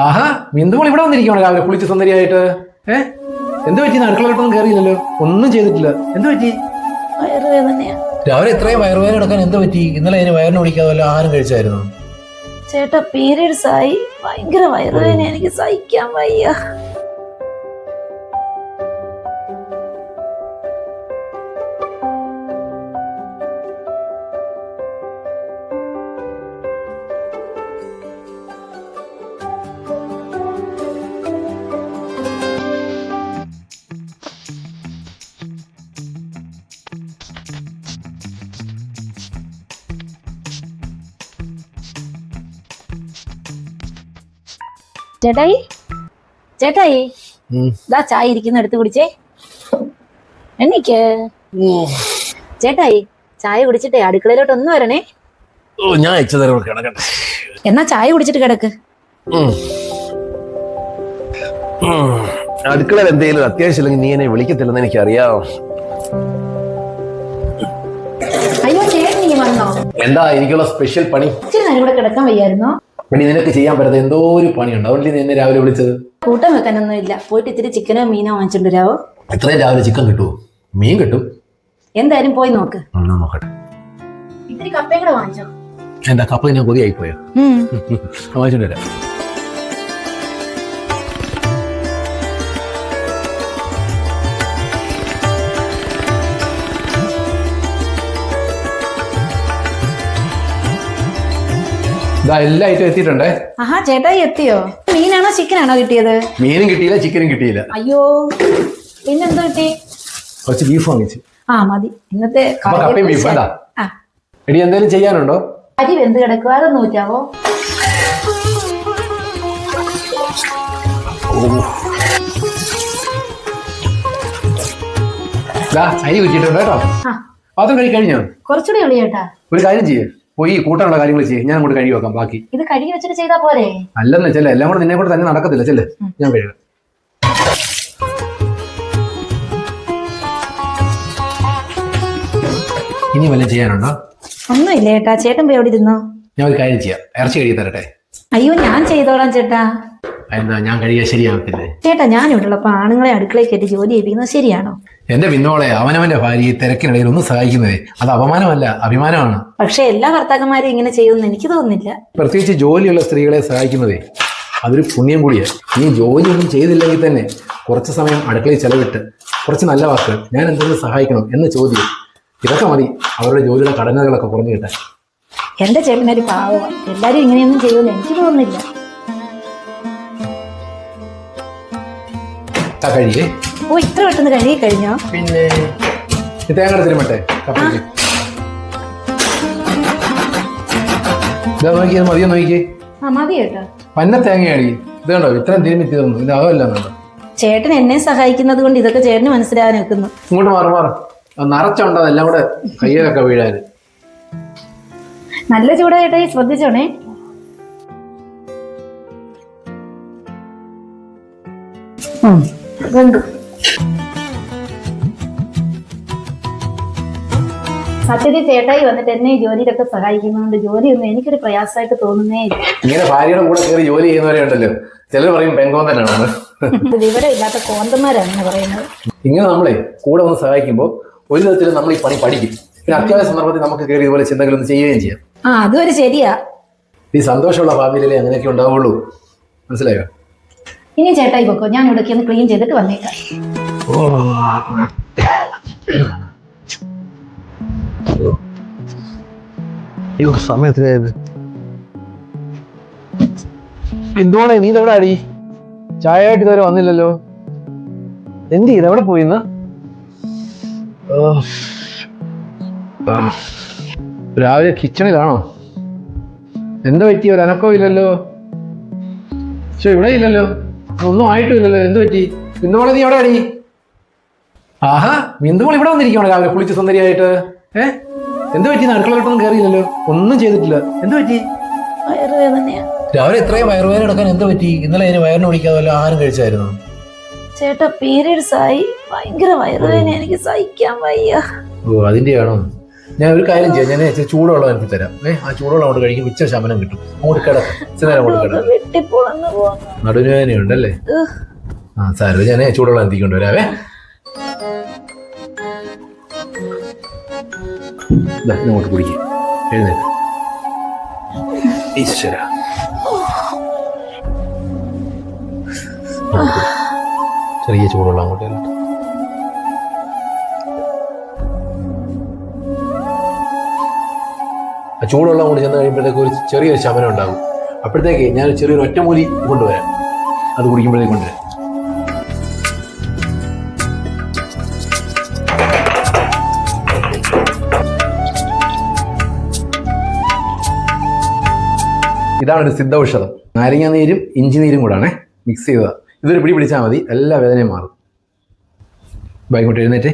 ആഹാ, ബിന്ദുമോൾ ഇവിടെ വന്നിരിക്കണോ രാവിലെ കുളിച്ച് സുന്ദരിയായിട്ട്? എന്ത് പറ്റി? അടുക്കളയിലോട്ടൊന്നും കയറിയില്ലല്ലോ, ഒന്നും ചെയ്തിട്ടില്ല. എന്ത് പറ്റി? വയറുവേദനയാ. രാവിലെ ഇത്രയും വയറുവേദന എടുക്കാൻ എന്ത് പറ്റി? ഇന്നലെ അതിന് വയറിന് പിടിക്കാതെ വല്ല ആഹാരം കഴിച്ചായിരുന്നു? ചേട്ടാ, പീരിയഡ്സ് ആയി. ഭയങ്കര വയറുവേദന, എനിക്ക് സഹിക്കാൻ വയ്യ. ചേട്ടായി, ചേട്ടായി, ഇതാ ചായ ഇരിക്കുന്ന എടുത്ത് കുടിച്ചേ. എണീക്ക് ചേട്ടായി, ചായ കുടിച്ചിട്ടേ അടുക്കളയിലോട്ട് ഒന്ന് വരണേ. ഞാൻ എന്നാ ചായ കുടിച്ചിട്ട് കിടക്ക്. അടുക്കളയിൽ എന്തെങ്കിലും അത്യാവശ്യം ഇല്ലെങ്കിൽ നീ എന്നെ വിളിക്കത്തില്ലെന്ന് എനിക്കറിയാം. അയ്യോ ചേട്ടൻ നീ വന്നോ? എന്താ എനിക്കുള്ള സ്പെഷ്യൽ പണി? ഇച്ചിരി നേരം കൂടെ കിടക്കാൻ വയ്യായിരുന്നോ? പണി നിനക്ക് ചെയ്യാൻ പറ്റാത്ത എന്തോ ഒരു പണിയുണ്ട്, അതുകൊണ്ട് നീ എന്നെ രാവിലെ വിളിച്ചത്. കൂട്ടം വെക്കാനൊന്നും ഇല്ല, പോയിട്ട് ഇത്തിരി ചിക്കനോ മീനോ വാങ്ങിച്ചോണ്ട് വരാവോ? ഇത്രയും രാവിലെ ചിക്കൻ കിട്ടുമോ? മീൻ കിട്ടും. എന്തായാലും പോയി നോക്ക്. നോക്കട്ടെ. ഇത്തിരി കപ്പയും കൂടെ വാങ്ങിച്ചോ. എന്താ കപ്പ ഞാൻ കൊതിയായി പോയോ? വാങ്ങിച്ചോണ്ട് വരാം. എല്ലാ ഐറ്റം എത്തിയിട്ടുണ്ടേ. ആഹാ, ചേട്ടായി എത്തിയോ? മീനാണോ ചിക്കനാണോ കിട്ടിയത്? മീനും കിട്ടിയില്ല, ചിക്കനും കിട്ടിയില്ല. അയ്യോ, പിന്നെന്തോ കിട്ടി? കുറച്ച് ബീഫ് വാങ്ങിച്ചു. ആ മതി, ഇന്നത്തെ കപ്പയും ബീഫ് വേണ്ട. എടി എന്തെങ്കിലും ചെയ്യാനുണ്ടോ? അരി വെന്ത് കിടക്കുക, അതൊന്ന് ഊറ്റാവോ? അരി ഊറ്റിട്ടുണ്ട് കേട്ടോ. പാത്രം കഴുകി കഴിഞ്ഞോ? കുറച്ചുകൂടി ഉള്ളു ചേട്ടാ. ഒരു കാര്യം ചെയ്യേ, പോയി കൂട്ടാനുള്ള കാര്യങ്ങൾ ചെയ്യും, ഞാൻ അങ്ങോട്ട് കഴുകി വെക്കാം. ബാക്കി ഇത് കഴുകി വെച്ചിട്ട് ചെയ്താ പോരെ? അല്ലെന്ന് ചെല്ലേ, എല്ലാം കൂടെ നിന്നെ കൂടെ തന്നെ നടക്കത്തില്ല. ചെല്ലേ, ഞാൻ കഴുകാം. ഇനി വല്ലതും ചെയ്യാനുണ്ടോ? ഒന്നുമില്ല ചേട്ടാ, ചേട്ടൻ പോയി എവിടെ ഇരുന്നോ? ഞാൻ ഒരു കാര്യം ചെയ്യാം, ഇറച്ചി കഴുകി തരട്ടെ? അയ്യോ, ഞാൻ ചെയ്തോളാം ചേട്ടാ. എന്താ ഞാൻ കഴിയാൻ ശരിയാവത്തില്ലേ? ചേട്ടാ, ഞാൻ ഇവിടെ ഉള്ളപ്പോ ആണുങ്ങളെ അടുക്കളയിൽ കയറ്റി ജോലി ചെയ്യിപ്പിക്കുന്നത് ശരിയാണോ? എന്റെ പിന്നോളെ അവനവന്റെ ഭാര്യ തിരക്കിനിടയിൽ ഒന്ന് സഹായിക്കുന്നതേ അത് അപമാനമല്ല, അഭിമാനമാണ്. പക്ഷെ എല്ലാ ഭർത്താക്കന്മാരും ഇങ്ങനെ ചെയ്യുമെന്ന് എനിക്ക് തോന്നുന്നില്ല. പ്രത്യേകിച്ച് ജോലിയുള്ള സ്ത്രീകളെ സഹായിക്കുന്നതേ അതൊരു പുണ്യം കൂടിയാണ്. നീ ജോലിയൊന്നും ചെയ്തില്ലെങ്കിൽ തന്നെ കുറച്ച് സമയം അടുക്കളയിൽ ചെലവിട്ട് കുറച്ച് നല്ല വാക്കുകൾ, ഞാൻ എന്തെങ്കിലും സഹായിക്കണം എന്ന് ചോദ്യം, ഇതൊക്കെ മതി അവരുടെ ജോലിയുടെ കടനകളൊക്കെ കുറഞ്ഞു കിട്ടാൻ. എന്റെ ചേട്ടനൊരു പാവമാണ്, എല്ലാരും ഇങ്ങനെയൊന്നും ചെയ്യുമെന്ന് എനിക്ക് തോന്നുന്നില്ല. കഴിയേ? ഓ, ഇത്ര പെട്ടെന്ന് കഴുകി കഴിഞ്ഞോ? പിന്നെ തേങ്ങ തിരുമട്ടെ കപ്പയ്ക്ക്. ഇതാ നോക്കിയത്, മതിയോ നോക്കിയേ? ആ മതി കേട്ടോ. പന്ന തേങ്ങയാടി ഇത്, കണ്ടോ ഇത്രയും തിരുമ്മി തീർന്നു. ഇത് ആവല്ല കണ്ടോ? ചേട്ടൻ എന്നെ സഹായിക്കുന്നത് കൊണ്ട് ഇതൊക്കെ ചേട്ടന് മനസ്സിലാകാൻ നിൽക്കുന്നു. ഇങ്ങോട്ട് മാറും നിറച്ചുണ്ടോ എല്ലാം കൂടെ കയ്യിലൊക്കെ വീഴാന്. നല്ല ചൂടായിട്ടായി, ശ്രദ്ധിച്ചോണേ. സത്യത്തിൽ ചേട്ടായി വന്നിട്ട് എന്നെ ഈ ജോലിയിലൊക്കെ സഹായിക്കുന്നതുകൊണ്ട് ജോലിയൊന്നും എനിക്കൊരു പ്രയാസമായിട്ട് തോന്നുന്നേ ഇല്ല. ഇങ്ങനെ ഭാര്യയുടെ കൂടെ കയറി ജോലി ചെയ്യുന്നവരെ ഉണ്ടല്ലോ, ചിലർ പറയും പെങ്കോൻ തന്നെയാണ്. വിവരം ഇല്ലാത്ത കോന്തന്മാരാണ് പറയുന്നത്. ഇങ്ങനെ നമ്മളെ കൂടെ ഒന്ന് സഹായിക്കുമ്പോൾ ഒരു വിധത്തിൽ നമ്മൾ ഈ പണി പഠിക്കും. പിന്നെ അത്യാവശ്യ സന്ദർഭത്തിൽ നമുക്ക് കയറി ഇതുപോലെ ചിന്തകളൊന്നും ചെയ്യുകയും ചെയ്യാം. അതൊരു ശരിയാ. ഈ സന്തോഷമുള്ള ഫാമിലിയിലെ അങ്ങനെയൊക്കെ ഉണ്ടാവുള്ളൂ, മനസ്സിലായോ? ഇനി ചേട്ടായി പൊക്കോ, ഞാൻ ഇവിടേക്ക് ഒന്ന് ക്ലീൻ ചെയ്തിട്ട് വന്നേക്കാം. സമയത്ത് എന്തുവാണേ നീ എവിടെ ആടി? ചായ ആയിട്ട് ഇതുവരെ വന്നില്ലല്ലോ. എന്ത് ചെയ്ത് എവിടെ പോയിന്ന്? രാവിലെ കിച്ചണിലാണോ? എന്താ പറ്റി? ഒരു അനക്കവും ഇല്ലല്ലോ. പക്ഷെ ഇവിടെ ഇല്ലല്ലോ, ഒന്നും ആയിട്ടും ഇല്ലല്ലോ. എന്ത് പറ്റി? ബിന്ദുമോളെ നീ എവിടെ ആടി? ആഹാ, ബിന്ദുമോൾ ഇവിടെ വന്നിരിക്കണോ രാവിലെ കുളിച്ച് സുന്ദരിയായിട്ട്? എന്ത് പറ്റി? അടുക്കളയിലോട്ടൊന്നും കയറിയില്ലല്ലോ, ഒന്നും ചെയ്തിട്ടില്ല. എന്ത് പറ്റി? വയറുവേദനയാ. രാവിലെ ഇത്രയും വയറുവേദന എടുക്കാൻ എന്ത് പറ്റി? ഇന്നലെ അതിന് വയറിന് പിടിക്കാതെ വല്ല ആഹാരം കഴിച്ചായിരുന്നു? ചേട്ടാ, പീരിയഡ്സ് ആയി. ഭയങ്കര വയറുവേദന, എനിക്ക് സഹിക്കാൻ വയ്യ. ഓ, അതിന്റെയാണോ? ഞാൻ ഒരു കാര്യം ചെയ്യാം, ഞാൻ ഇച്ചിരി ചൂടുവെള്ളം എനിക്ക് തരാം. ആ ചൂടുവെള്ളം അങ്ങോട്ട് കഴിക്കുമ്പോൾ ഇച്ചിരി ശമനം കിട്ടും. അങ്ങോട്ട് കിടക്കാം, ഇച്ചിരി നേരം അങ്ങോട്ട് കിടക്കാം. നടുവേദനയുണ്ടല്ലേ? ആ സാരമില്ല, ഞാൻ ചൂടുവെള്ളം എത്തിക്കൊണ്ട് വരാവേ. ഇങ്ങോട്ട് കുടിക്കും, എഴുന്നേറ്റ്. ഈശ്വര, ചെറിയ ചൂടുവെള്ളം അങ്ങോട്ട് ചെല്ലട്ടെ. ആ ചൂടുവെള്ളം കൊണ്ട് ചെന്ന് കഴിയുമ്പോഴത്തേക്ക് ഒരു ചെറിയൊരു ശമനം ഉണ്ടാകും. അപ്പോഴത്തേക്ക് ഞാൻ ചെറിയൊരു ഒറ്റമൂലി കൊണ്ടുവരാം, അത് കുടിക്കുമ്പോഴത്തേക്ക് കൊണ്ടുവരാം. ഇതാണ് ഒരു സിദ്ധ ഔഷധം. നാരങ്ങ നീരും ഇഞ്ചി നീരും കൂടാണേ മിക്സ് ചെയ്തതാണ്. ഇതൊരു പിടി പിടിച്ചാൽ മതി, എല്ലാ വേദനയും മാറും. ഇങ്ങോട്ട് എഴുന്നേറ്റ്.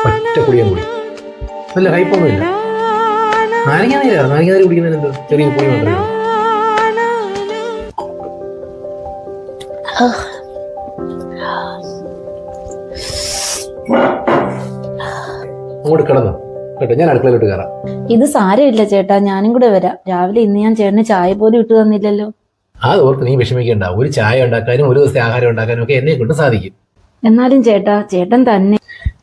ഒറ്റ കുടിയാൻ കൂടി, നല്ല കയ്പൊന്നുമില്ല. നാരങ്ങ നീര് കുടിക്കുന്നതിന് എന്തോ ചെറിയ പൊടി മാത്രമേ. അങ്ങോട്ട് കിടന്നോ കേട്ടോ, ഞാൻ അടുക്കളയിലോട്ട് കയറാം. ഇത് സാരമില്ല ചേട്ടാ, ഞാനും കൂടെ വരാം. രാവിലെ ഇന്ന് ഞാൻ ചേട്ടന് ചായ പോലും ഇട്ട് തന്നില്ലല്ലോ. അത് ഓർത്ത് നീ വിഷമിക്കേണ്ട. ഒരു ചായ ഉണ്ടാക്കാനും ഒരു ദിവസത്തെ ആഹാരം ഉണ്ടാക്കാനും ഒക്കെ എന്നെ കൊണ്ട് സാധിക്കും. എന്നാലും ചേട്ടൻ തന്നെ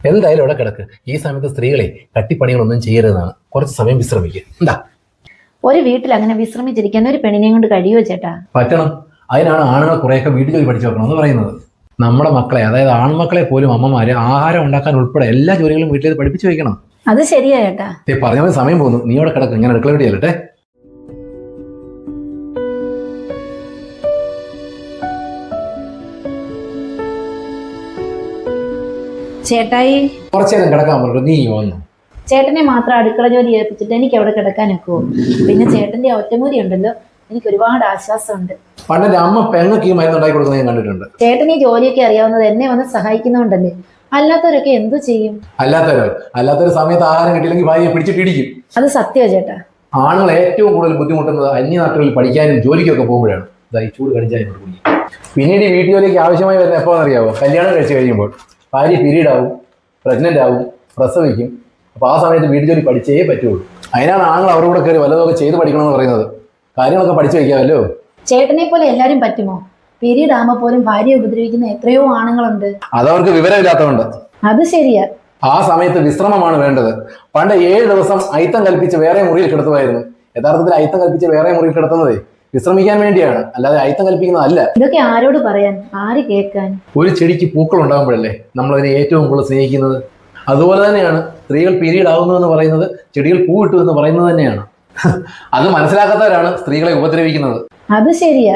എന്തായാലും അവിടെ കിടക്ക്. ഈ സമയത്ത് സ്ത്രീകളെ കട്ടിപ്പണികളൊന്നും ചെയ്യരുതെന്നാണ്. കുറച്ച് സമയം വിശ്രമിക്കുക. എന്താ ഒരു വീട്ടിൽ അങ്ങനെ വിശ്രമിച്ചിരിക്കാൻ ഒരു പെണ്ണിനെയും കൊണ്ട് കഴിയുമോ ചേട്ടാ? പറ്റണം. അതിനാണ് ആണുങ്ങൾ കുറേയൊക്കെ വീട്ടിൽ ജോലി പഠിച്ചു വെക്കണം എന്ന് പറയുന്നത്. നമ്മുടെ മക്കളെ, അതായത് ആൺമക്കളെ പോലും അമ്മമാര് ആഹാരം ഉണ്ടാക്കാൻ ഉൾപ്പെടെ എല്ലാ ജോലികളും വീട്ടിൽ പഠിപ്പിച്ചു വെക്കണം. അത് ശരിയാ ചേട്ടാ. പറഞ്ഞ പോലെ സമയം പോകുന്നു. നീ അവിടെ കിടക്ക്, ഞാൻ അടുക്കള ചെല്ലട്ടെ. ചേട്ടായി കുറച്ചേരം കിടക്കാൻ പറഞ്ഞു, നീ വന്നു. ചേട്ടനെ മാത്രം അടുക്കള ജോലി ഏൽപ്പിച്ചിട്ട് എനിക്ക് അവിടെ കിടക്കാൻ ഒക്കുമോ? പിന്നെ ചേട്ടന്റെ ഒറ്റമൂലി ഉണ്ടല്ലോ, എനിക്ക് ഒരുപാട് ആശ്വാസമുണ്ട്. പണ്ടെന്റെ അമ്മ പെങ്ങൾക്ക് ഈ മരുന്ന് ഉണ്ടാക്കി കൊടുക്കുന്നത് ഞാൻ കണ്ടിട്ടുണ്ട്. ചേട്ടൻ ഈ ജോലിയൊക്കെ അറിയാവുന്നത് എന്നെ വന്ന് സഹായിക്കുന്നോണ്ടല്ലേ. അല്ലാത്തവരൊക്കെ എന്തു ചെയ്യും? അല്ലാത്തൊരു സമയത്ത് ആഹാരം കിട്ടിയില്ലെങ്കിൽ ഭാര്യയെ പിടിച്ചിട്ടിടിക്കും. അത് സത്യമാ ചേട്ടാ. ആണുങ്ങൾ ഏറ്റവും കൂടുതൽ ബുദ്ധിമുട്ടുന്നത് അന്യനാട്ടുകളിൽ പഠിക്കാനും ജോലിക്കൊക്കെ പോകുമ്പോഴാണ്. ഈ ചൂട് കടിച്ചാൽ പിന്നീട് ഈ വീട്ടുജോലിക്ക് ആവശ്യമായി വരുന്ന എപ്പോഴെന്ന് അറിയാവോ? കല്യാണം കഴിച്ച് കഴിയുമ്പോൾ. ഭാര്യ പീരീഡ് ആവും, പ്രഗ്നന്റ് ആവും, പ്രസവിക്കും. അപ്പോൾ ആ സമയത്ത് വീട്ടുജോലി പഠിച്ചേ പറ്റുള്ളൂ. അതിനാണ് ആണുങ്ങൾ അവരുടെ കൂടെ കയറി വല്ലതൊക്കെ ചെയ്ത് പഠിക്കണമെന്ന് പറയുന്നത്. കാര്യങ്ങളൊക്കെ പഠിച്ചു വയ്ക്കാമല്ലോ. ചേട്ടനെ പോലെ എല്ലാരും പറ്റുമോ? പീരീഡ് ആകുമ്പോൾ പോലും ഭാര്യയെ ഉപദ്രവിക്കുന്ന എത്രയോ ആണുങ്ങളുണ്ട്. അതവർക്ക് വിവരമില്ലാത്തതുകൊണ്ട്. അത് ശരിയാ. ആ സമയത്ത് വിശ്രമമാണ് വേണ്ടത്. പണ്ട് 7 ദിവസം അയിത്തം കൽപ്പിച്ച് വേറെ മുറിയിൽ കിടത്തുമായിരുന്നു. യഥാർത്ഥത്തിൽ അയിത്തം കൽപ്പിച്ച് വേറെ മുറിയിൽ കിടത്തുന്നത് വിശ്രമിക്കാൻ വേണ്ടിയാണ്, അല്ലാതെ അയിത്തം കൽപ്പിക്കുന്നതല്ല. ഇതൊക്കെ ആരോട് പറയാൻ, ആര് കേൾക്കാൻ? ഒരു ചെടിക്ക് പൂക്കൾ ഉണ്ടാകുമ്പോഴല്ലേ നമ്മൾ അതിനെ ഏറ്റവും കൂടുതൽ സ്നേഹിക്കുന്നത്. അതുപോലെ തന്നെയാണ് സ്ത്രീകൾ പീരീഡ് ആകുന്നു എന്ന് പറയുന്നത്, ചെടികൾ പൂവിട്ടു എന്ന് പറയുന്നത് തന്നെയാണ്. അത് മനസ്സിലാക്കാത്തവരാണ് സ്ത്രീകളെ ഉപദ്രവിക്കുന്നത്. അത് ശരിയാ.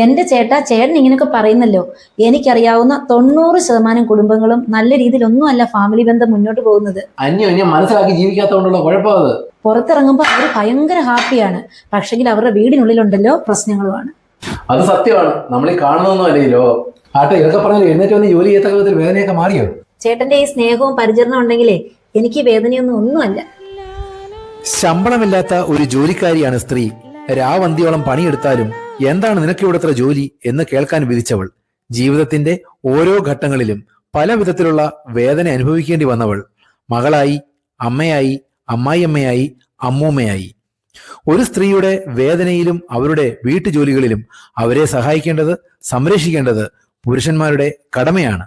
എന്റെ ചേട്ടൻ ഇങ്ങനെയൊക്കെ പറയുന്നല്ലോ. എനിക്കറിയാവുന്ന 90% കുടുംബങ്ങളും നല്ല രീതിയിലൊന്നും അല്ല ഫാമിലി ബന്ധം മുന്നോട്ട് പോകുന്നത്. അന്യം മനസ്സിലാക്കി ജീവിക്കാത്തതുകൊണ്ടുള്ള കുഴപ്പം. അത് പുറത്തിറങ്ങുമ്പോൾ അവർ ഭയങ്കര ഹാപ്പിയാണ്, പക്ഷെങ്കിൽ അവരുടെ വീടിനുള്ളിലുണ്ടല്ലോ പ്രശ്നങ്ങളുമാണ്. അത് സത്യമാണ്. നമ്മൾ ഈ കാണുന്നൊന്നും അല്ലല്ലോ. ആട്ടെ, ഇതൊക്കെ പറഞ്ഞാൽ എഴുന്നേറ്റ് വന്ന് ജോലി ചെയ്ത വിധത്തിൽ വേദനയൊക്കെ മാറിയോ? ചേട്ടന്റെ ഈ സ്നേഹവും പരിചരണവും ഉണ്ടെങ്കിലേ എനിക്ക് വേദനയൊന്നുമല്ല. ശമ്പളമില്ലാത്ത ഒരു ജോലിക്കാരിയാണ് സ്ത്രീ. രാവന്തിയോളം പണിയെടുത്താലും എന്താണ് നിനക്കിവിടത്ര ജോലി എന്ന് കേൾക്കാൻ വിധിച്ചവൾ. ജീവിതത്തിന്റെ ഓരോ ഘട്ടങ്ങളിലും പല വിധത്തിലുള്ള വേദന അനുഭവിക്കേണ്ടി വന്നവൾ. മകളായി, അമ്മയായി, അമ്മായിയമ്മയായി, അമ്മൂമ്മയായി. ഒരു സ്ത്രീയുടെ വേദനയിലും അവരുടെ വീട്ടുജോലികളിലും അവരെ സഹായിക്കേണ്ടത്, സംരക്ഷിക്കേണ്ടത് പുരുഷന്മാരുടെ കടമയാണ്.